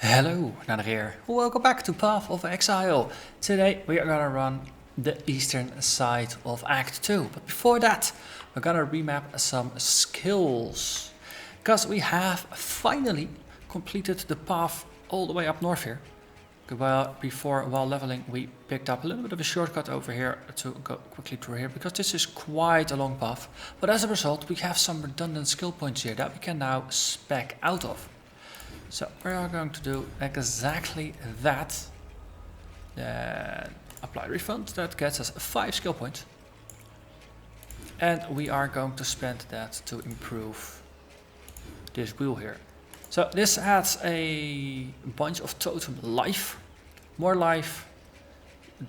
Hello, Narnach here. Welcome back to Path of Exile. Today we are gonna run the eastern side of Act 2. But before that, we're gonna remap some skills. Because we have finally completed the path all the way up north here. While leveling, we picked up a little bit of a shortcut over here to go quickly through here, because this is quite a long path. But as a result, we have some redundant skill points here that we can now spec out of. So we are going to do exactly that. Apply refund, that gets us 5 skill points. And we are going to spend that to improve this wheel here. So this adds a bunch of totem life, more life,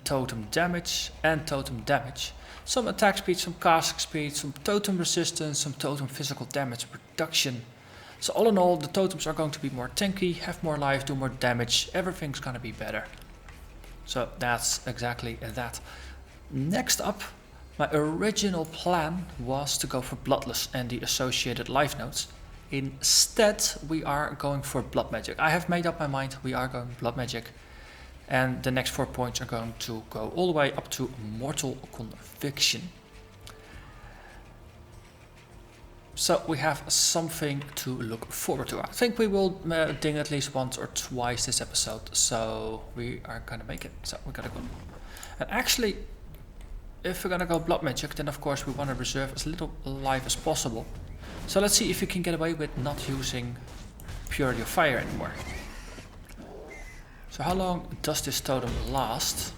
totem damage and totem damage. Some attack speed, some casting speed, some totem resistance, some totem physical damage reduction. So all in all, the totems are going to be more tanky, have more life, do more damage, everything's gonna be better. So that's exactly that. Next up, my original plan was to go for Bloodless and the associated life nodes. Instead, we are going for Blood Magic. I have made up my mind, we are going Blood Magic. And the next 4 points are going to go all the way up to Mortal Conviction. So we have something to look forward to. I think we will ding at least once or twice this episode. So we are gonna make it. So we gotta go. And actually, if we're gonna go Blood Magic, then of course we want to reserve as little life as possible. So let's see if we can get away with not using Purity of Fire anymore. So how long does this totem last?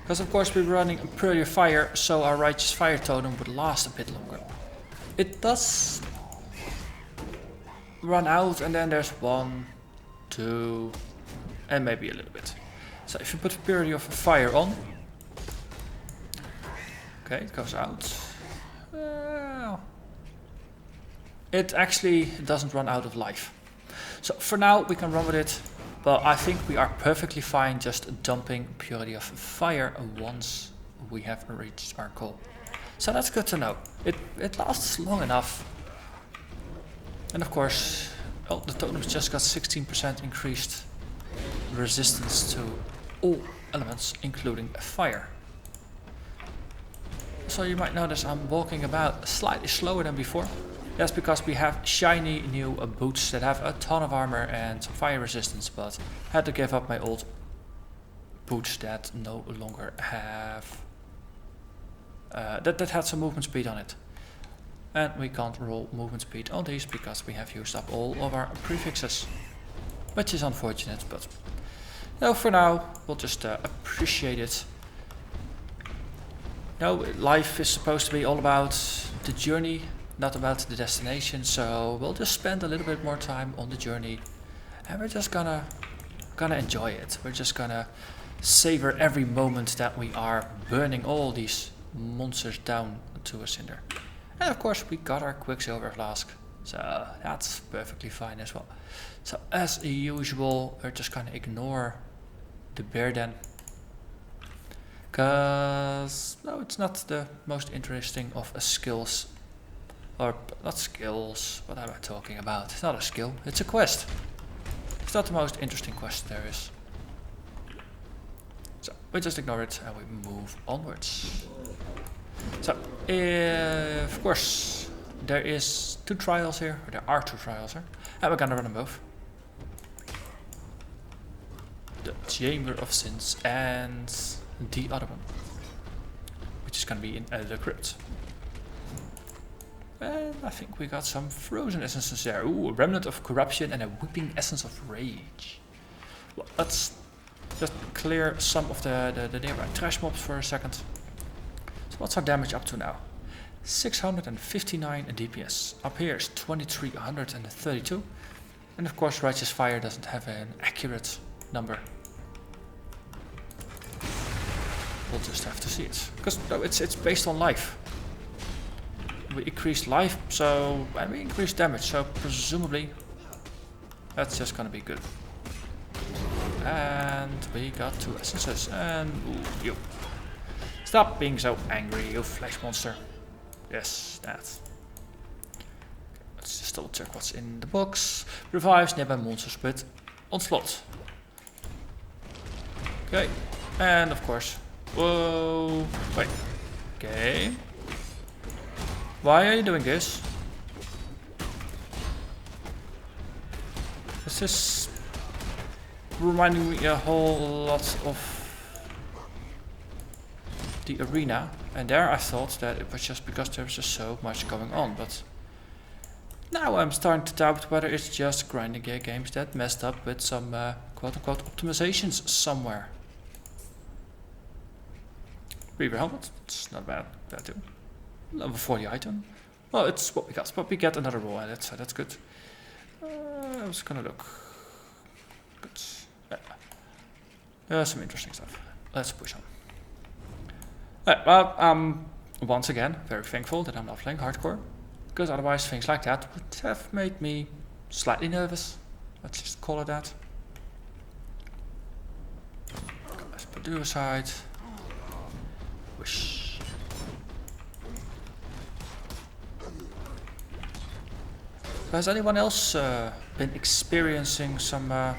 Because of course we're running Purity of Fire, so our Righteous Fire totem would last a bit longer. It does run out, and then there's 1, 2, and maybe a little bit. So if you put Purity of Fire on, okay, it goes out. It actually doesn't run out of life. So for now we can run with it, but I think we are perfectly fine just dumping Purity of Fire once we have reached our goal. So that's good to know. It lasts long enough. And of course, well, the totems just got 16% increased resistance to all elements, including fire. So you might notice I'm walking about slightly slower than before. That's because we have shiny new boots that have a ton of armor and some fire resistance, but had to give up my old boots that no longer have that had some movement speed on it. And we can't roll movement speed on these because we have used up all of our prefixes, which is unfortunate, but no, for now we'll just appreciate it. No, life is supposed to be all about the journey, not about the destination, so we'll just spend a little bit more time on the journey, and we're just gonna enjoy it. We're just gonna savor every moment that we are burning all these monsters down to a cinder. And of course we got our Quicksilver Flask, so that's perfectly fine as well. So as usual, we're just gonna ignore the bear den, because no, it's not the most interesting of skills. Or, not skills, what am I talking about? It's not a skill, it's a quest. It's not the most interesting quest there is. So, we just ignore it and we move onwards. So, of course, there is 2 trials here, or there are 2 trials here, and we're gonna run them both. The Chamber of Sins and the other one, which is gonna be in the Crypt. And I think we got some frozen essences there. Ooh, a Remnant of Corruption and a Weeping Essence of Rage. Well, let's just clear some of the nearby trash mobs for a second. So what's our damage up to now? 659 DPS. Up here is 2332. And of course Righteous Fire doesn't have an accurate number. We'll just have to see it. Because no, it's based on life. We increased life, and we increased damage, so presumably that's just gonna be good. And we got 2 essences, and ooh, you. Stop being so angry, you flesh monster. Yes, that. Let's just double check what's in the box. Revives nearby monsters with Onslaught. Okay, and of course, whoa, wait, okay. Why are you doing this? This is reminding me a whole lot of the arena, and there I thought that it was just because there's just so much going on, but now I'm starting to doubt whether it's just grinding gear games that messed up with some quote-unquote optimizations somewhere. Reaver helmet, it's not bad too. Level 40 item. Well, it's what we got, but we get another roll at it, so that's good. I was gonna look. Good. Yeah. Some interesting stuff. Let's push on. Well, I'm once again very thankful that I'm not playing hardcore, because otherwise things like that would have made me slightly nervous. Let's just call it that. Let's put you aside. Wish. Has anyone else been experiencing some of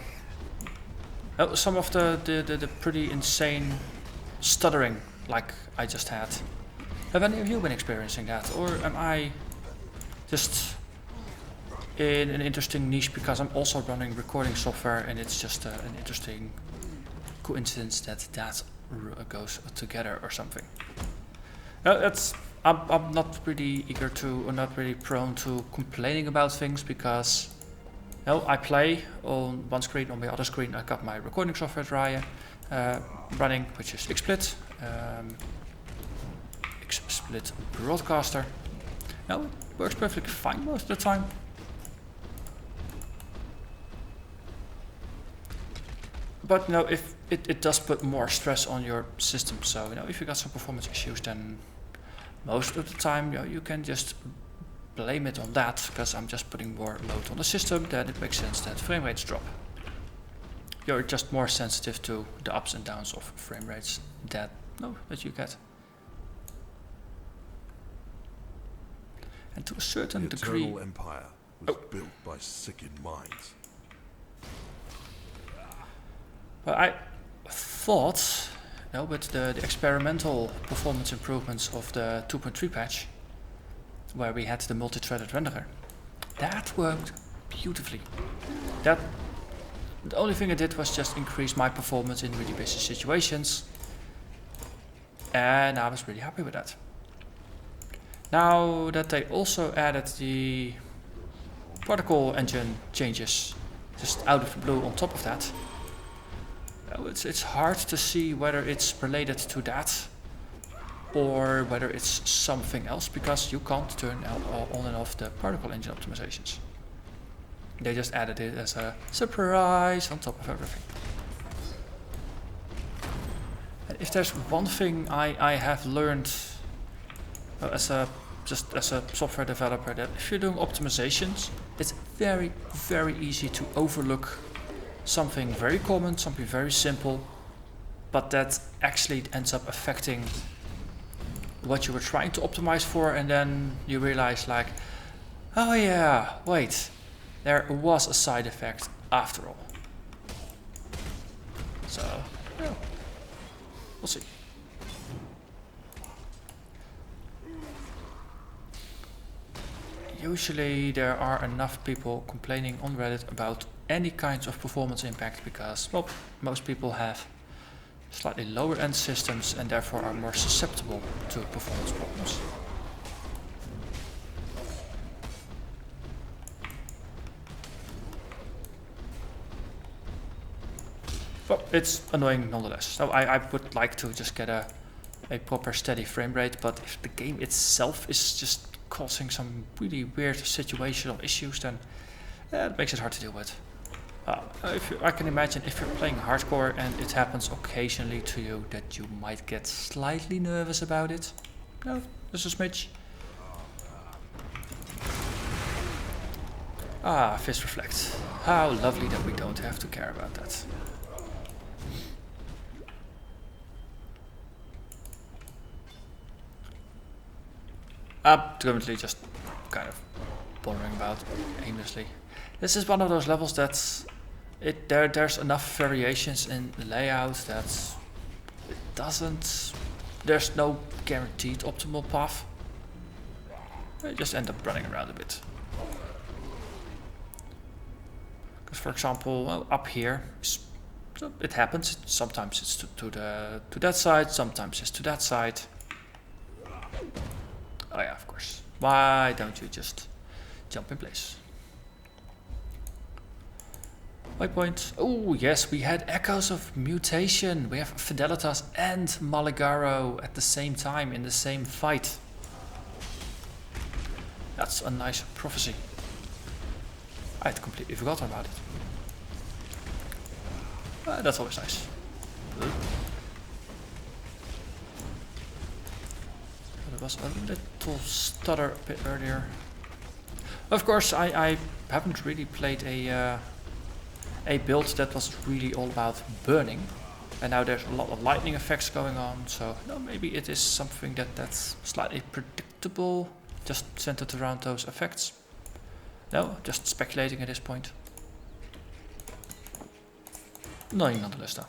the pretty insane stuttering like I just had? Have any of you been experiencing that, or am I just in an interesting niche because I'm also running recording software and it's just an interesting coincidence that goes together or something? I'm not really eager to, or not really prone to complaining about things, because I play on one screen, on the other screen I got my recording software running, which is XSplit, XSplit Broadcaster. It works perfectly fine most of the time. But if it does put more stress on your system, so if you got some performance issues, then most of the time you can just blame it on that, because I'm just putting more load on the system. Then it makes sense that frame rates drop. You're just more sensitive to the ups and downs of frame rates that you get. And to a certain degree, the Eternal Empire was built by sickened minds. Well, I thought, with the experimental performance improvements of the 2.3 patch, where we had the multi-threaded renderer, that worked beautifully. The only thing it did was just increase my performance in really busy situations, and I was really happy with that. Now that they also added the particle engine changes just out of the blue on top of that, it's hard to see whether it's related to that or whether it's something else, because you can't turn on and off the particle engine optimizations. They just added it as a surprise on top of everything. And if there's one thing I have learned as a software developer, that if you're doing optimizations, it's very, very easy to overlook something very common, something very simple, but that actually ends up affecting what you were trying to optimize for, and then you realize like, oh yeah, wait, there was a side effect after all. So, we'll see. Usually there are enough people complaining on Reddit about any kinds of performance impact, because most people have slightly lower end systems and therefore are more susceptible to performance problems. But it's annoying nonetheless. So I would like to just get a proper steady frame rate, but if the game itself is just causing some really weird situational issues, then it makes it hard to deal with. I can imagine if you're playing hardcore and it happens occasionally to you, that you might get slightly nervous about it. No, just a smidge. Fist Reflect. How lovely that we don't have to care about that. Currently just kind of bothering about aimlessly. This is one of those levels that's there's enough variations in the layout that it doesn't. There's no guaranteed optimal path. You just end up running around a bit. Because, for example, well, up here, it happens. Sometimes it's to that side. Sometimes it's to that side. Oh yeah, of course. Why don't you just jump in place? Waypoint. Oh yes, we had echoes of Mutation. We have Fidelitas and Maligaro at the same time in the same fight. That's a nice prophecy. I had completely forgotten about it. That's always nice. There was a little stutter a bit earlier. Of course, I haven't really played a build that was really all about burning, and now there's a lot of lightning effects going on. So maybe it is something that's slightly predictable, just centered around those effects. No, just speculating at this point. Annoying nonetheless though.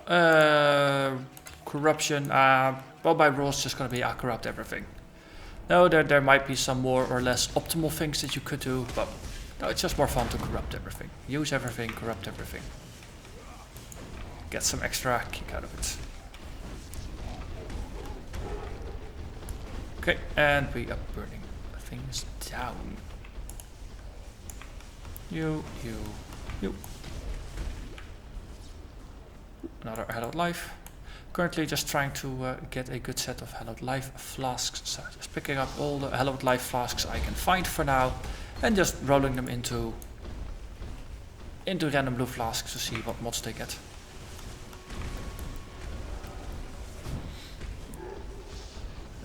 Oh, corruption. Well, by rules, just gonna be corrupt everything. No, there might be some more or less optimal things that you could do, but no, it's just more fun to corrupt everything. Use everything, corrupt everything. Get some extra kick out of it. Okay, and we are burning things down. You. Another Hallowed Life. Currently just trying to get a good set of Hallowed Life flasks. So just picking up all the Hallowed Life flasks I can find for now. And just rolling them into random blue flasks to see what mods they get.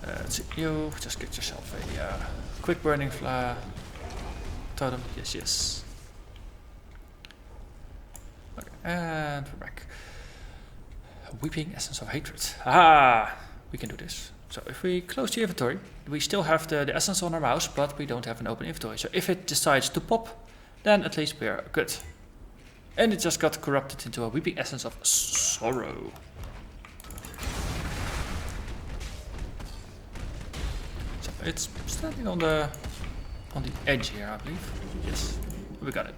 Let's see, you just get yourself a quick burning totem. Yes. Okay, and we're back. Weeping Essence of Hatred. Ah, we can do this. So if we close the inventory, we still have the essence on our mouse, but we don't have an open inventory. So if it decides to pop, then at least we're good. And it just got corrupted into a Weeping Essence of Sorrow. So it's standing on the edge here, I believe. Yes, we got it.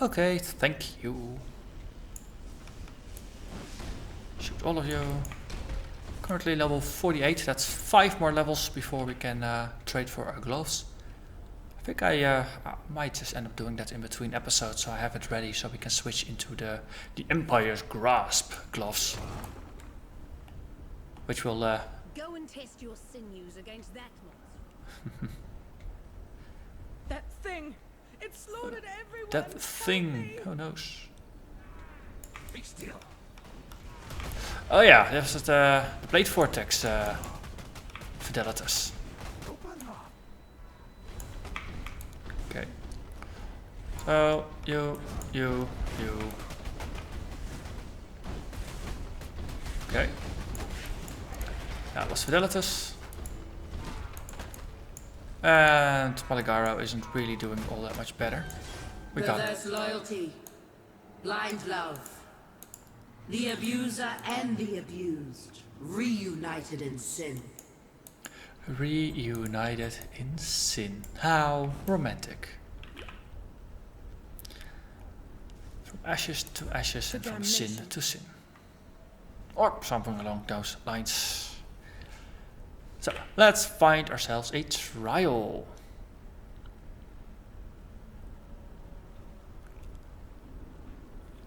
Okay, thank you. Shoot all of you. Currently level 48, that's 5 more levels before we can trade for our gloves. I think I might just end up doing that in between episodes, so I have it ready so we can switch into the Empire's Grasp gloves. Which will go and test your sinews against that monster. That thing! It slaughtered everyone! That thing! Who knows? Be still. Oh yeah, this is the Blade Vortex Fidelitas. Okay. So, you. Okay. That was Fidelitas. And Maligaro isn't really doing all that much better. We got it. Perverse loyalty, blind love. The abuser and the abused, reunited in sin. Reunited in sin. How romantic. From ashes to ashes and from sin to sin. Or something along those lines. So, let's find ourselves a trial.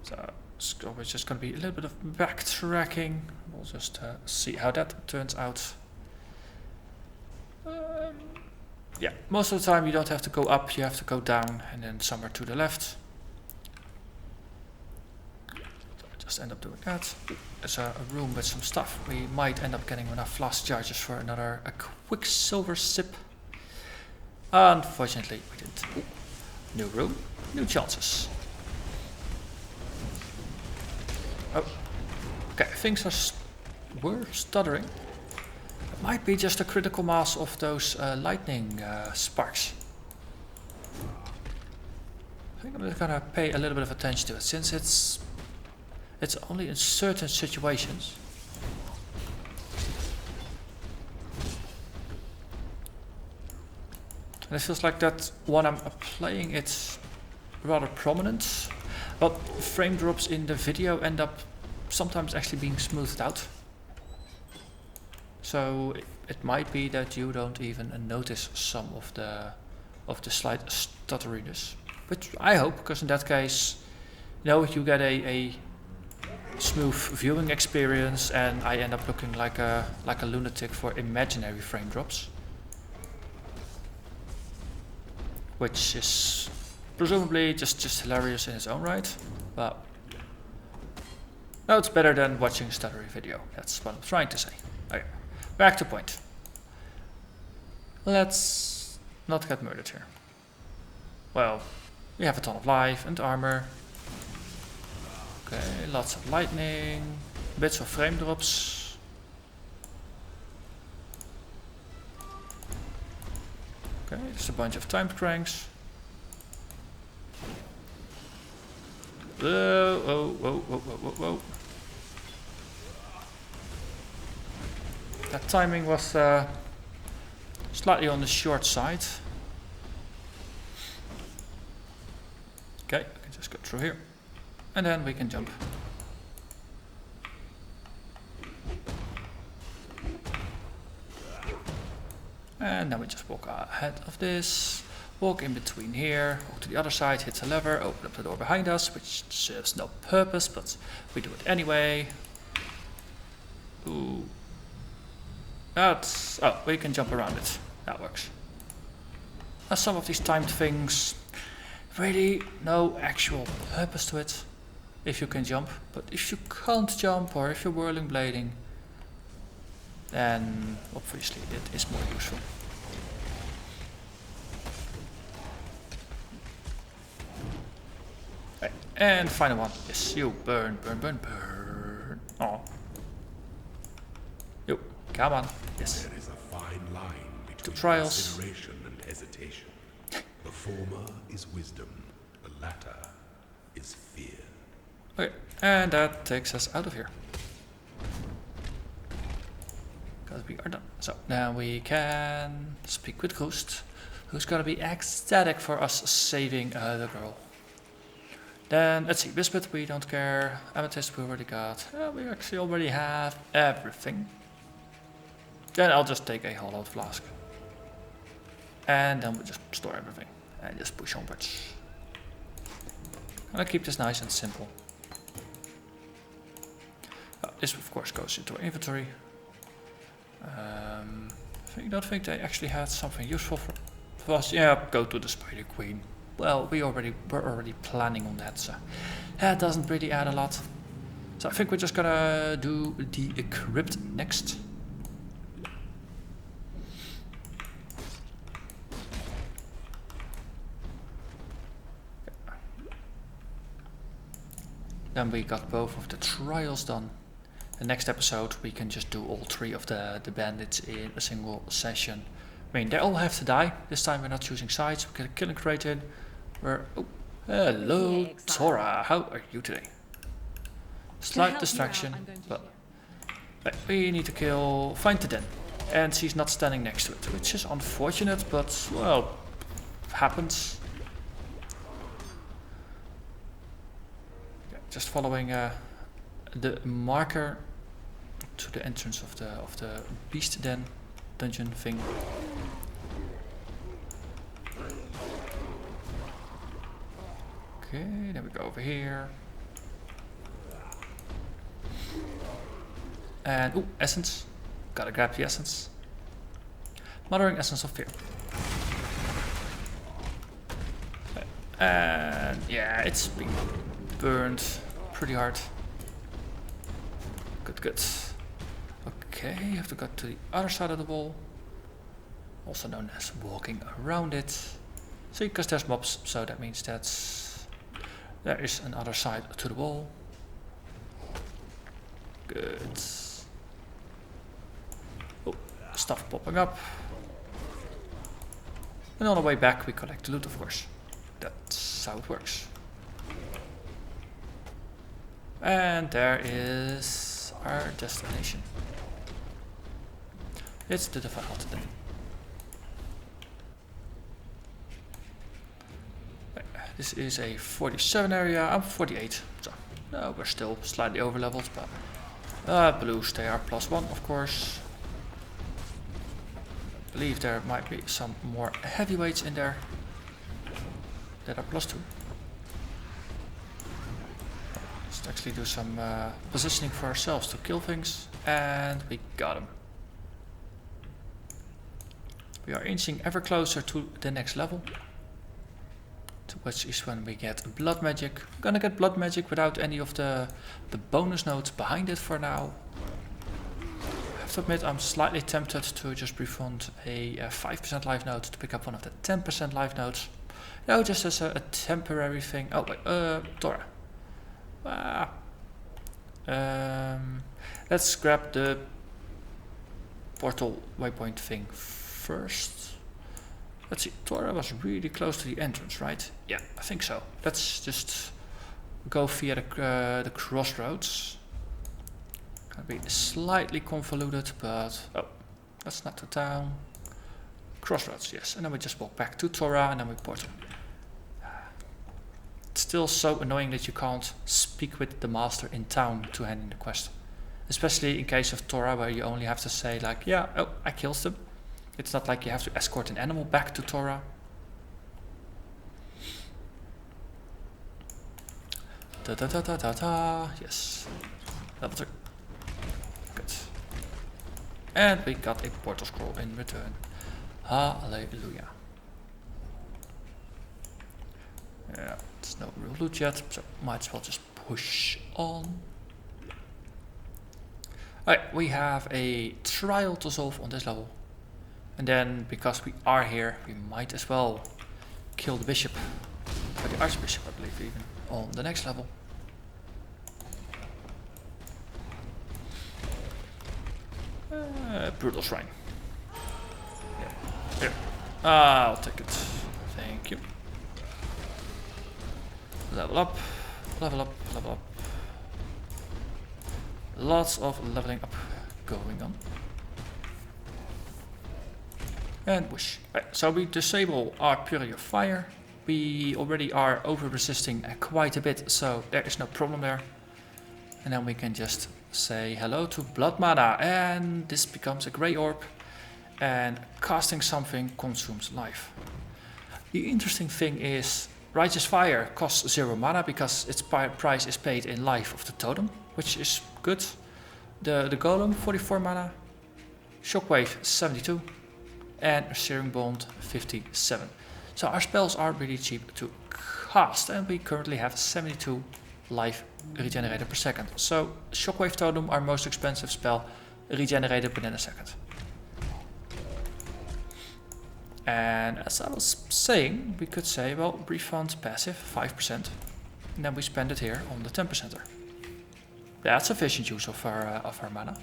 So, it's just going to be a little bit of backtracking. We'll just see how that turns out. Yeah, most of the time you don't have to go up, you have to go down and then somewhere to the left. So I just end up doing that. There's a room with some stuff. We might end up getting enough flask charges for a quick silver sip. Unfortunately, we didn't. Ooh. New room, new chances. Oh, okay, things were stuttering. might be just a critical mass of those lightning sparks. I think I'm just gonna pay a little bit of attention to it, since it's only in certain situations. And it feels like that when I'm playing it's rather prominent, but frame drops in the video end up sometimes actually being smoothed out. So it might be that you don't even notice some of the slight stutteriness. Which I hope, because in that case, you know, you get a smooth viewing experience, and I end up looking like a lunatic for imaginary frame drops, which is presumably just hilarious in its own right. But no, it's better than watching a stuttery video. That's what I'm trying to say. Okay, back to point. Let's not get murdered here. Well, we have a ton of life and armor. Okay, lots of lightning, bits of frame drops. Okay, just a bunch of timed cranks. Whoa, whoa, whoa, whoa, whoa, whoa. That timing was slightly on the short side. Okay, I can just go through here. And then we can jump. And then we just walk ahead of this. Walk in between here, walk to the other side, hit the lever, open up the door behind us, which serves no purpose, but we do it anyway. Ooh. That's... oh, we can jump around it. That works. Now some of these timed things, really no actual purpose to it, if you can jump. But if you can't jump, or if you're whirling blading, then obviously it is more useful. Right. And final one. Yes, you burn, burn, burn, burn. Oh. You, come on. Yes. There is a fine line between trials. consideration and hesitation. The former is wisdom, the latter is fear. Okay, and that takes us out of here. Because we are done. So now we can speak with Ghost, who's gonna be ecstatic for us saving the girl. Then let's see, Biscuit we don't care, Amethyst we already got. We actually already have everything. Then I'll just take a hollowed flask. And then we just store everything and just push onwards. I'll keep this nice and simple. This of course goes into our inventory. I don't think they actually had something useful for us. Yeah, go to the Spider Queen. Well, we're already planning on that, so that doesn't really add a lot. So I think we're just gonna do the Crypt next. Then we got both of the trials done. The next episode we can just do all three of the bandits in a single session. I mean, they all have to die. This time we're not choosing sides. We get a killing created. We're... oh, hello, Tora. How are you today? Slight distraction, but we need to find the den. And she's not standing next to it, which is unfortunate, but, well, happens. Just following the marker to the entrance of the beast den dungeon thing. Okay, then we go over here. And ooh, essence. Gotta grab the essence. Mothering essence of fear. And yeah, it's been burned pretty hard. Good, good. Okay, you have to go to the other side of the wall. Also known as walking around it. See, because there's mobs, so that means that there is another side to the wall. Good. Oh, stuff popping up. And on the way back we collect the loot, of course. That's how it works. And there is our destination. It's the Defile today. This is a 47 area. I'm 48, so no, we're still slightly over leveled, but blues, they are +1, of course. I believe there might be some more heavyweights in there that are +2. Let's actually do some positioning for ourselves to kill things, and we got him. We are inching ever closer to the next level, which is when we get blood magic. We're gonna get blood magic without any of the bonus nodes behind it for now. I have to admit I'm slightly tempted to just refund a 5% life node to pick up one of the 10% life nodes. No, just as a temporary thing. Oh wait, Tora. Let's grab the portal waypoint thing first. Let's see, Tora was really close to the entrance, right? Yeah, I think so. Let's just go via the crossroads. Gonna be slightly convoluted, but oh, that's not the town. Crossroads, yes. And then we just walk back to Tora and then we portal. It's still so annoying that you can't speak with the master in town to hand in the quest. Especially in case of Tora, where you only have to say like, yeah, oh, I killed them. It's not like you have to escort an animal back to Tora. Yes. Level 3. Good. And we got a portal scroll in return. Hallelujah. Yeah, there's no real loot yet, so might as well just push on. Alright, we have a trial to solve on this level. And then, because we are here, we might as well kill the bishop, or the archbishop, I believe, even, on the next level. Brutal Shrine. Yeah. Here. I'll take it. Thank you. Level up, level up, level up. Lots of leveling up going on. And whoosh. Right, so we disable our Purity of Fire. We already are over resisting quite a bit, so there is no problem there. And then we can just say hello to Blood Mana, and this becomes a grey orb. And casting something consumes life. The interesting thing is, Righteous Fire costs 0 mana because its price is paid in life of the totem, which is good. The Golem, 44 mana. Shockwave, 72. And Searing Bond, 57. So our spells are really cheap to cast, and we currently have 72 life regenerated per second. So Shockwave Totem, our most expensive spell, regenerated within a second. And as I was saying, we could say, well, refund passive 5%, and then we spend it here on the 10%er. That's efficient use of our mana.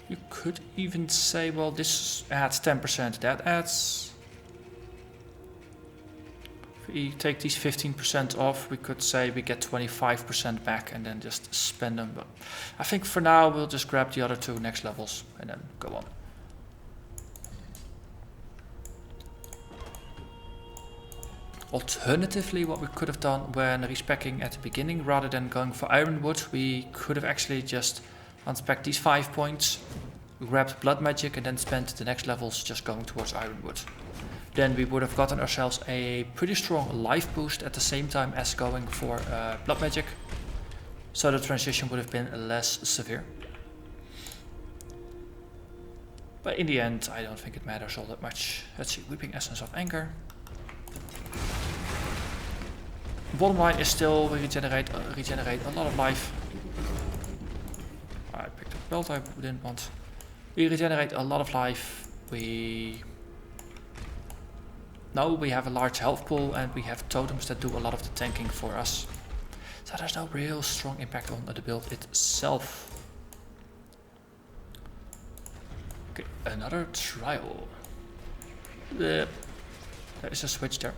You could even say, well, this adds 10%, that adds... If we take these 15% off, we could say we get 25% back and then just spend them. But I think for now we'll just grab the other two next levels and then go on. Alternatively, what we could have done when respecking at the beginning, rather than going for Ironwood, we could have actually just unspec these 5 points, grabbed Blood Magic, and then spent the next levels just going towards Ironwood. Then we would have gotten ourselves a pretty strong life boost at the same time as going for Blood Magic. So the transition would have been less severe. But in the end, I don't think it matters all that much. Let's see, Weeping Essence of Anger. Bottom line is still we regenerate a lot of life. I picked up a belt I didn't want. We regenerate a lot of life. We have a large health pool and we have totems that do a lot of the tanking for us. So there's no real strong impact on the build itself. Okay, another trial. There is a switch there.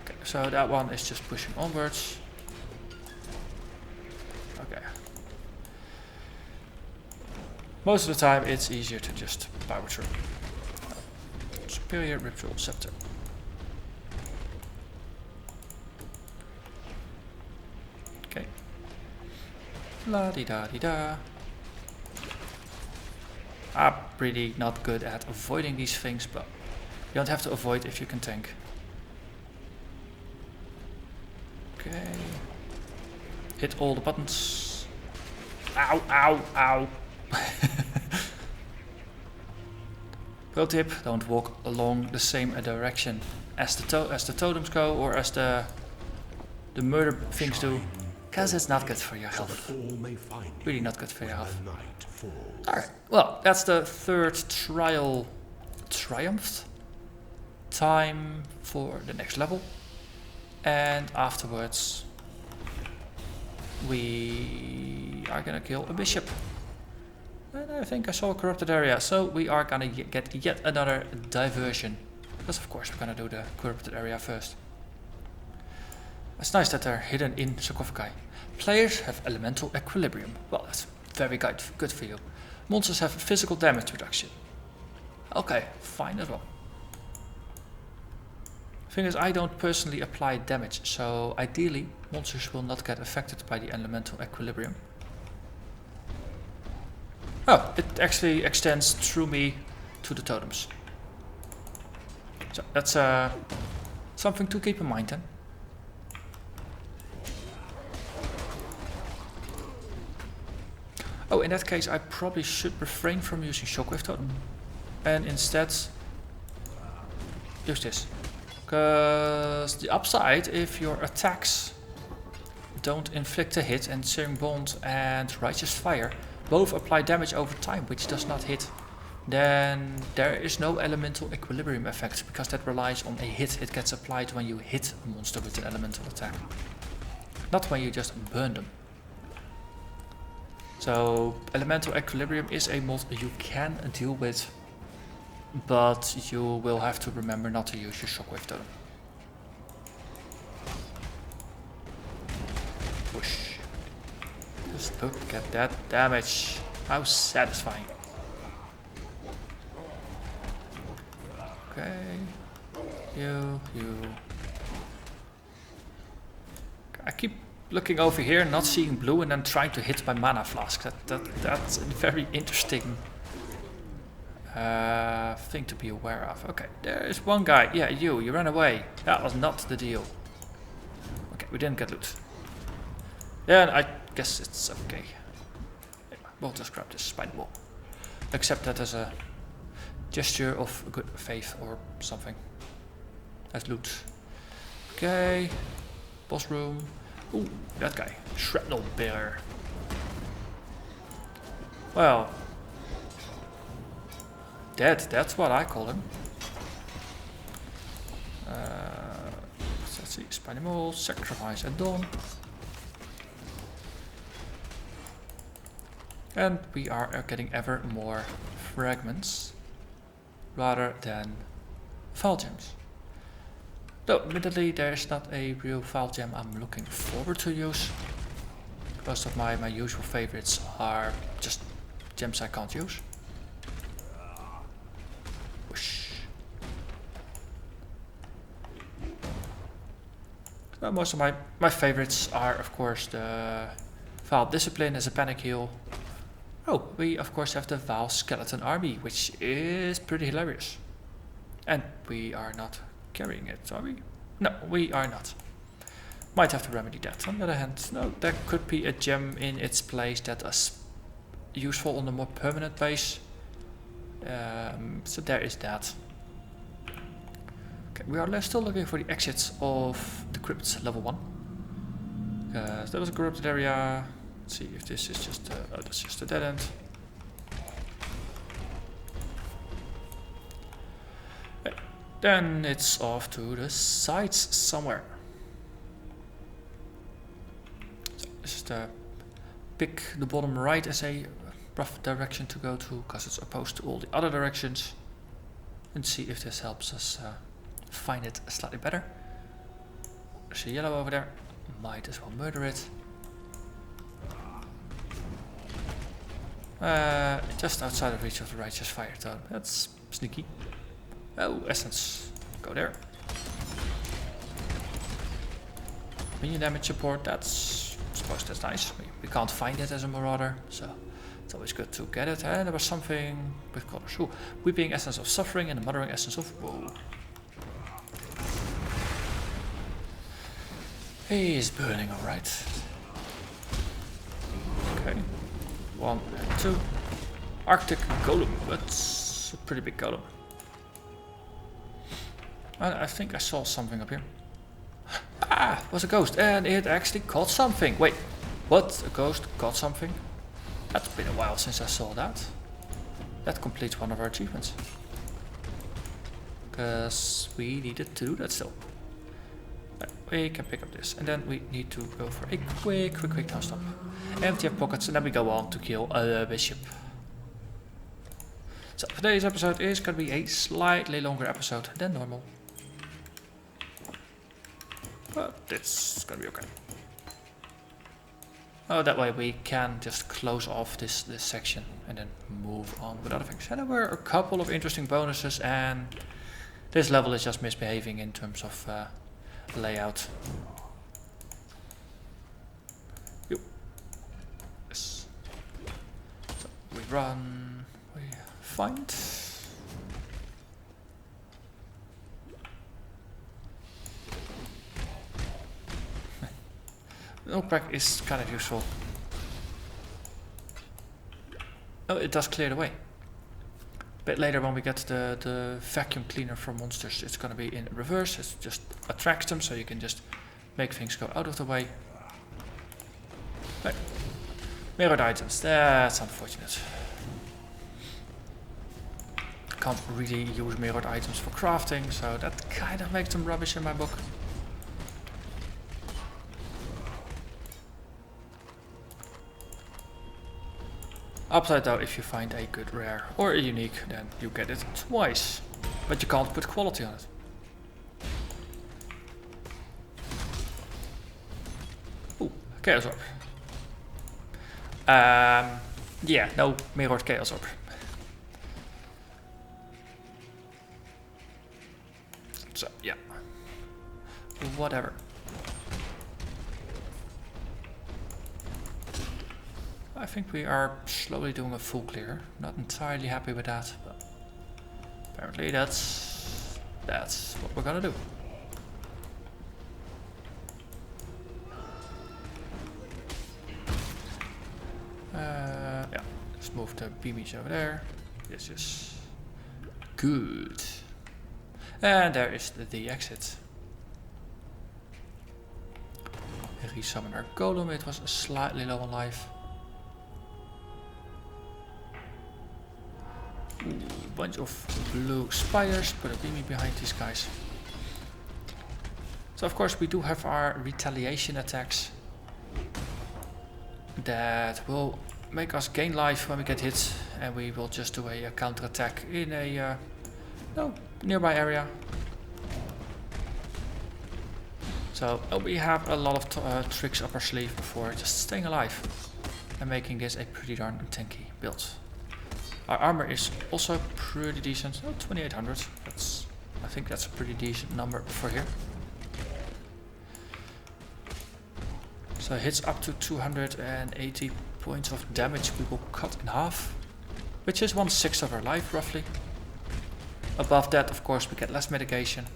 Okay, so that one is just pushing onwards. Okay. Most of the time it's easier to just power through. Superior Ritual Scepter. Okay. La di da di da. I'm pretty not good at avoiding these things, but you don't have to avoid if you can tank. Okay. Hit all the buttons. Ow, ow, ow. Pro tip, don't walk along the same direction as the totems go or as the murder things do, because it's not good for your health. Really not good for your health. Alright, well, that's the third trial triumphed. Time for the next level. And afterwards we are gonna kill a bishop. And I think I saw a corrupted area, so we are gonna get yet another diversion. Because of course we're gonna do the corrupted area first. It's nice that they're hidden in sarcophagi. Players have elemental equilibrium. Well, that's very good for you. Monsters have physical damage reduction. Okay, fine as well. Thing is, I don't personally apply damage, so ideally monsters will not get affected by the elemental equilibrium. Oh, it actually extends through me to the totems. So that's something to keep in mind then. Oh, in that case I probably should refrain from using Shockwave Totem. And instead use this. Because the upside, if your attacks don't inflict a hit, and Searing Bond and Righteous Fire both apply damage over time, which does not hit, then there is no elemental equilibrium effect, because that relies on a hit. It gets applied when you hit a monster with an elemental attack, not when you just burn them. So elemental equilibrium is a mod you can deal with, but you will have to remember not to use your Shockwave Totem. Push. Just look at that damage. How satisfying. Okay. You. I keep looking over here, not seeing blue, and then trying to hit my mana flask. That's a very interesting thing to be aware of. Okay, there is one guy. Yeah, you ran away. That was not the deal. Okay, we didn't get loot. Yeah, I guess it's okay. Yeah, we'll just grab this spider ball. Accept that as a gesture of good faith or something. As loot. Okay. Boss room. Ooh, that guy. Shrapnel bearer. Well. Dead, that's what I call him. Let's see. Spiny mole. Sacrifice at dawn. And we are getting ever more fragments rather than file gems. Though admittedly there is not a real file gem I'm looking forward to use. Most of my usual favorites are just gems I can't use. Whoosh. So most of my favorites are of course the Vile Discipline as a panic heal. Oh, we of course have the Vile Skeleton Army, which is pretty hilarious. And we are not carrying it, are we? No, we are not. Might have to remedy that. On the other hand, no, there could be a gem in its place that is useful on a more permanent base. So there is that. Okay, we are still looking for the exits of the Crypt level 1. There was a corrupted area. Let's see if this is just oh, that's just a dead end. Then it's off to the sides somewhere. So this is the pick the bottom right as a rough direction to go to, because it's opposed to all the other directions. And see if this helps us find it slightly better. There's a yellow over there. Might as well murder it. Just outside of reach of the righteous fire totem. That's sneaky. Oh, essence. Go there. Minion damage support. That's, I suppose that's nice. We can't find it as a Marauder, so it's always good to get it. And there was something with colors. Ooh, Weeping Essence of Suffering and the Mothering Essence of Woe. He's burning alright. Okay. 1 and 2. Arctic Golem. That's a pretty big golem. And I think I saw something up here. Ah, it was a ghost and it actually caught something. Wait, what? A ghost caught something? That's been a while since I saw that. That completes one of our achievements. Because we needed to do that still. We can pick up this, and then we need to go for a quick no stop. Empty our pockets, and then we go on to kill a bishop. So today's episode is going to be a slightly longer episode than normal. But it's going to be okay. Oh, that way we can just close off this section and then move on with other things. And there were a couple of interesting bonuses, and this level is just misbehaving in terms of layout. Yes. So we run, we find. No crack is kind of useful. Oh, it does clear the way. Bit later when we get the vacuum cleaner for monsters, it's gonna be in reverse. It just attracts them, so you can just make things go out of the way. Right. Mirrored items, that's unfortunate. Can't really use mirrored items for crafting, so that kind of makes them rubbish in my book. Upside though, if you find a good rare or a unique, then you get it twice. But you can't put quality on it. Ooh, Chaos Orb. Yeah, no mirrored Chaos Orb. So, yeah. Whatever. I think we are slowly doing a full clear. Not entirely happy with that, but apparently that's what we're gonna do. Yeah, let's move the beamies over there. This is good. And there is the exit. Resummon our golem. It was slightly low on life. Bunch of blue spiders, put a beamie behind these guys. So of course we do have our retaliation attacks that will make us gain life when we get hit, and we will just do a counter attack in a nearby area. So we have a lot of tricks up our sleeve before just staying alive and making this a pretty darn tanky build. Our armor is also pretty decent. Oh, 2800. I think that's a pretty decent number for here. So it hits up to 280 points of damage. We will cut in half, which is 1/6 of our life roughly. Above that, of course, we get less mitigation.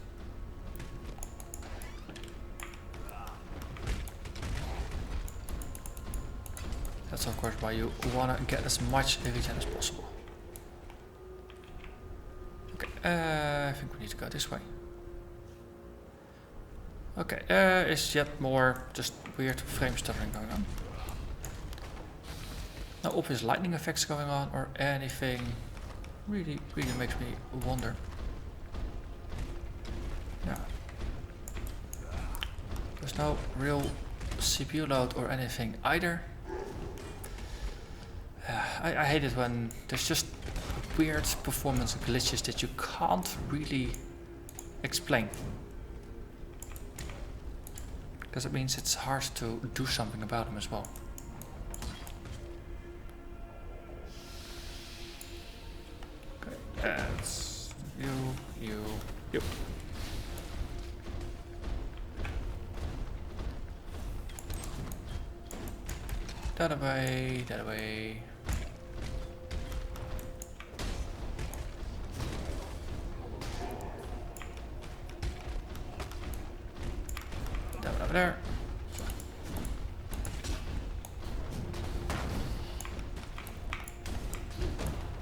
That's of course why you want to get as much regen as possible. I think we need to go this way. Okay, there is yet more just weird frame stuttering going on. No obvious lightning effects going on or anything. Really makes me wonder. Yeah. There's no real CPU load or anything either. I hate it when there's just weird performance glitches that you can't really explain. Because it means it's hard to do something about them as well. Okay, that's you. That away, that away. That one over there.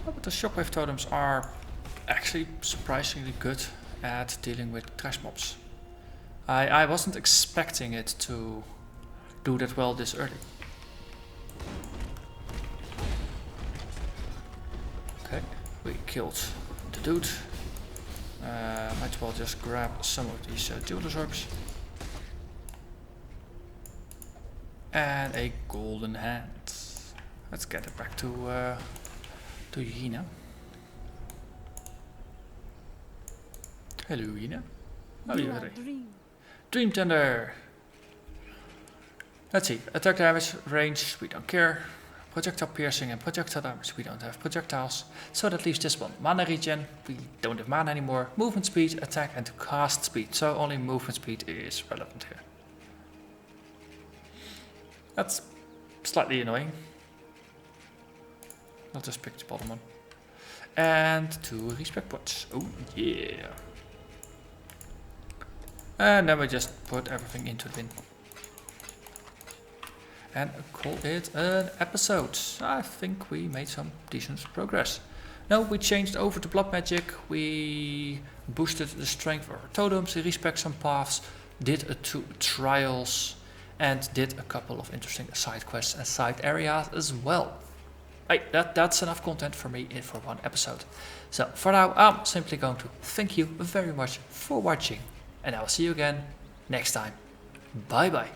Oh, but the Shockwave Totems are actually surprisingly good at dealing with trash mobs. I wasn't expecting it to do that well this early. Okay, we killed the dude. Might as well just grab some of these Jeweler's Orbs. And a golden hand. Let's get it back to Yina. Hello, Yina. How are you today? Dream Tender. Let's see. Attack damage, range, we don't care. Projectile piercing and projectile damage, we don't have projectiles. So that leaves this one. Mana regen, we don't have mana anymore. Movement speed, attack and cast speed. So only movement speed is relevant here. That's slightly annoying. I'll just pick the bottom one. And 2 respect points. Oh yeah. And then we just put everything into the bin. And call it an episode. I think we made some decent progress. Now we changed over to blood magic. We boosted the strength of our totems, respec some paths, did 2 trials, and did a couple of interesting side quests and side areas as well. Hey, that's enough content for me for one episode. So for now, I'm simply going to thank you very much for watching. And I will see you again next time. Bye bye.